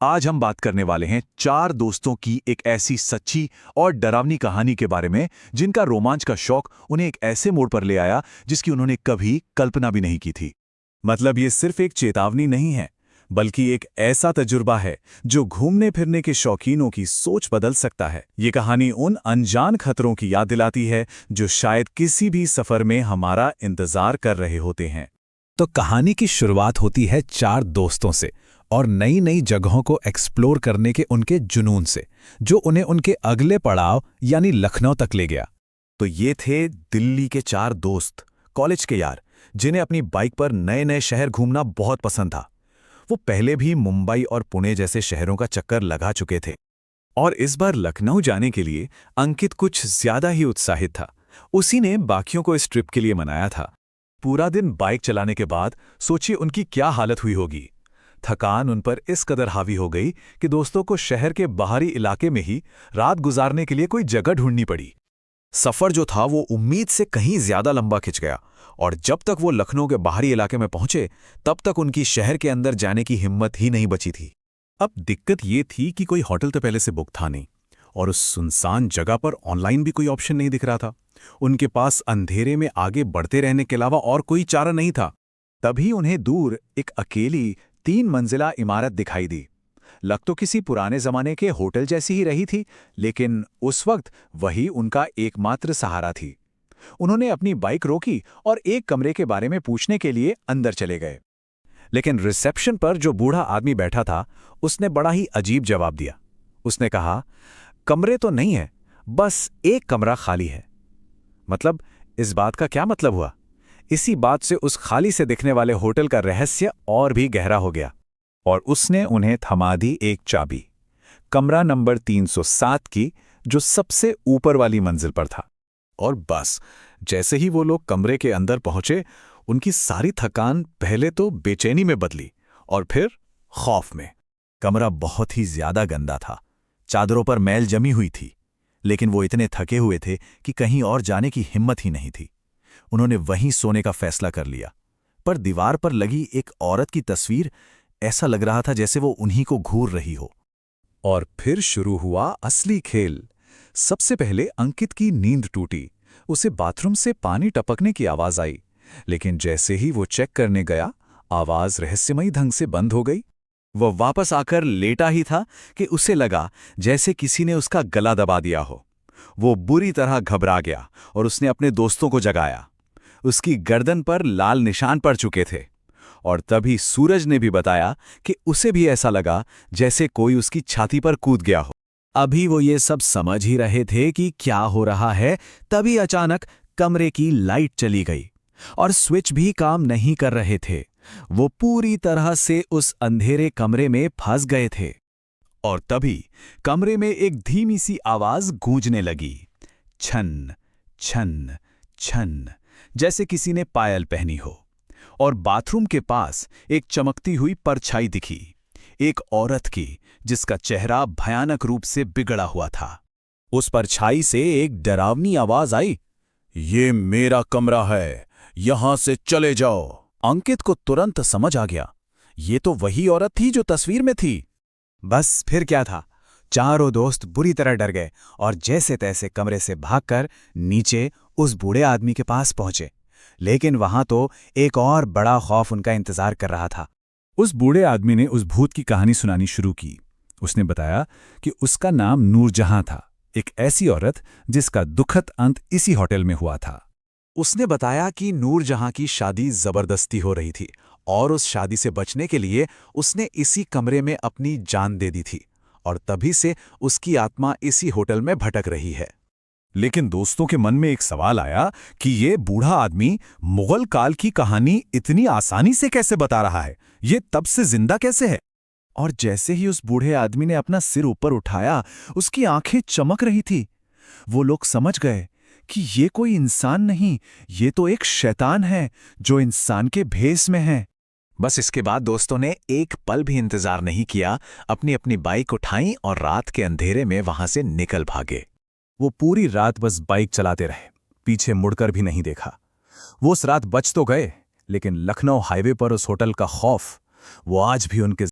आज हम बात करने वाले हैं चार दोस्तों की एक ऐसी सच्ची और डरावनी कहानी के बारे में जिनका रोमांच का शौक उन्हें एक ऐसे मोड़ पर ले आया जिसकी उन्होंने कभी कल्पना भी नहीं की थी। मतलब ये सिर्फ एक चेतावनी नहीं है, बल्कि एक ऐसा तजुर्बा है जो घूमने फिरने के शौकीनों की सोच बदल सकता है। ये कहानी उन अनजान खतरों की याद दिलाती है जो शायद किसी भी सफर में हमारा इंतजार कर रहे होते हैं। तो कहानी की शुरुआत होती है चार दोस्तों से और नई नई जगहों को एक्सप्लोर करने के उनके जुनून से, जो उन्हें उनके अगले पड़ाव यानी लखनऊ तक ले गया। तो ये थे दिल्ली के चार दोस्त, कॉलेज के यार, जिन्हें अपनी बाइक पर नए नए शहर घूमना बहुत पसंद था। वो पहले भी मुंबई और पुणे जैसे शहरों का चक्कर लगा चुके थे और इस बार लखनऊ जाने के लिए अंकित कुछ ज्यादा ही उत्साहित था। उसी ने बाकियों को इस ट्रिप के लिए मनाया था। पूरा दिन बाइक चलाने के बाद सोचिए उनकी क्या हालत हुई होगी। थकान उन पर इस कदर हावी हो गई कि दोस्तों को शहर के बाहरी इलाके में ही रात गुजारने के लिए कोई जगह ढूंढनी पड़ी। सफर जो था वो उम्मीद से कहीं ज्यादा लंबा खिंच गया और जब तक वो लखनऊ के बाहरी इलाके में पहुंचे तब तक उनकी शहर के अंदर जाने की हिम्मत ही नहीं बची थी। अब दिक्कत ये थी कि कोई होटल तो पहले से बुक था नहीं और उस सुनसान जगह पर ऑनलाइन भी कोई ऑप्शन नहीं दिख रहा था। उनके पास अंधेरे में आगे बढ़ते रहने के अलावा और कोई चारा नहीं था। तभी उन्हें दूर एक अकेली 3 मंजिला इमारत दिखाई दी। लग तो किसी पुराने जमाने के होटल जैसी ही रही थी, लेकिन उस वक्त वही उनका एकमात्र सहारा थी। उन्होंने अपनी बाइक रोकी और एक कमरे के बारे में पूछने के लिए अंदर चले गए। लेकिन रिसेप्शन पर जो बूढ़ा आदमी बैठा था उसने बड़ा ही अजीब जवाब दिया। उसने कहा, कमरे तो नहीं है, बस एक कमरा खाली है। मतलब इस बात का क्या मतलब हुआ? इसी बात से उस खाली से दिखने वाले होटल का रहस्य और भी गहरा हो गया और उसने उन्हें थमा दी एक चाबी, कमरा नंबर 307 की, जो सबसे ऊपर वाली मंजिल पर था। और बस जैसे ही वो लोग कमरे के अंदर पहुंचे, उनकी सारी थकान पहले तो बेचैनी में बदली और फिर खौफ में। कमरा बहुत ही ज्यादा गंदा था, चादरों पर मैल जमी हुई थी, लेकिन वो इतने थके हुए थे कि कहीं और जाने की हिम्मत ही नहीं थी। उन्होंने वहीं सोने का फैसला कर लिया, पर दीवार पर लगी एक औरत की तस्वीर ऐसा लग रहा था जैसे वो उन्हीं को घूर रही हो। और फिर शुरू हुआ असली खेल। सबसे पहले अंकित की नींद टूटी। उसे बाथरूम से पानी टपकने की आवाज आई, लेकिन जैसे ही वो चेक करने गया, आवाज रहस्यमयी ढंग से बंद हो गई। वो वापस आकर लेटा ही था कि उसे लगा जैसे किसी ने उसका गला दबा दिया हो। वो बुरी तरह घबरा गया और उसने अपने दोस्तों को जगाया। उसकी गर्दन पर लाल निशान पड़ चुके थे और तभी सूरज ने भी बताया कि उसे भी ऐसा लगा जैसे कोई उसकी छाती पर कूद गया हो। अभी वो ये सब समझ ही रहे थे कि क्या हो रहा है, तभी अचानक कमरे की लाइट चली गई और स्विच भी काम नहीं कर रहे थे। वो पूरी तरह से उस अंधेरे कमरे में फंस गए थे और तभी कमरे में एक धीमी सी आवाज गूंजने लगी, छन छन छन, जैसे किसी ने पायल पहनी हो। और बाथरूम के पास एक चमकती हुई परछाई दिखी, एक औरत की, जिसका चेहरा भयानक रूप से बिगड़ा हुआ था। उस परछाई से एक डरावनी आवाज आई, ये मेरा कमरा है, यहां से चले जाओ। अंकित को तुरंत समझ आ गया, ये तो वही औरत थी जो तस्वीर में थी। बस फिर क्या था, चारों दोस्त बुरी तरह डर गए और जैसे तैसे कमरे से भागकर नीचे उस बूढ़े आदमी के पास पहुंचे। लेकिन वहां तो एक और बड़ा खौफ उनका इंतजार कर रहा था। उस बूढ़े आदमी ने उस भूत की कहानी सुनानी शुरू की। उसने बताया कि उसका नाम नूरजहां था, एक ऐसी औरत जिसका दुखद अंत इसी होटल में हुआ था। उसने बताया कि नूरजहां की शादी जबरदस्ती हो रही थी और उस शादी से बचने के लिए उसने इसी कमरे में अपनी जान दे दी थी और तभी से उसकी आत्मा इसी होटल में भटक रही है। लेकिन दोस्तों के मन में एक सवाल आया कि ये बूढ़ा आदमी मुगल काल की कहानी इतनी आसानी से कैसे बता रहा है, ये तब से जिंदा कैसे है? और जैसे ही उस बूढ़े आदमी ने अपना सिर ऊपर उठाया, उसकी आंखें चमक रही थी। वो लोग समझ गए कि ये कोई इंसान नहीं, ये तो एक शैतान है जो इंसान के भेष में है। बस इसके बाद दोस्तों ने एक पल भी इंतजार नहीं किया, अपनी अपनी बाइक उठाई और रात के अंधेरे में वहां से निकल भागे। वो पूरी रात बस बाइक चलाते रहे, पीछे मुड़कर भी नहीं देखा। वो उस रात बच तो गए, लेकिन लखनऊ हाईवे पर उस होटल का खौफ वो आज भी उनके